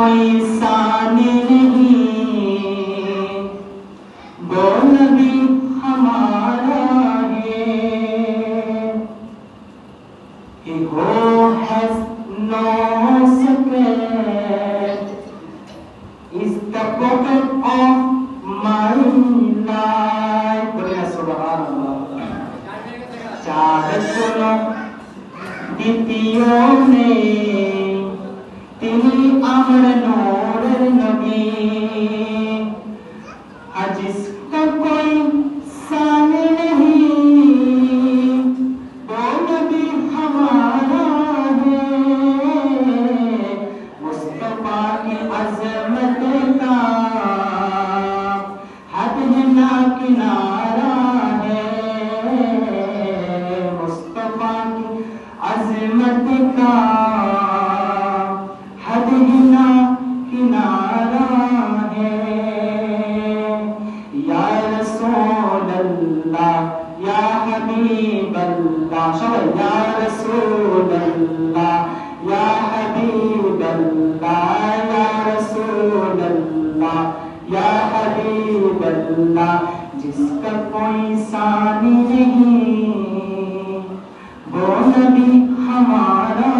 कोई सानी नहीं, वो नबी हमारा है। He who has no secret is the prophet of my life. बोलिए सुभान अल्लाह। चार गुणों द्वितीय में তিনি আমার নূরের নবী, जिसका कोई सानी नहीं, वो नबी हमारा है। मुस्तफा की अजमत का हद ना किनारा है। मुस्तफा की अजमत का हद ना किनारा है। या रसूल अल्लाह या हबीब अल्लाह, सबाई या रसूल अल्लाह या हबीब अल्लाह, या रसूल अल्लाह या हबीब अल्लाह, जिसका कोई सानी नहीं, वो नबी हमारा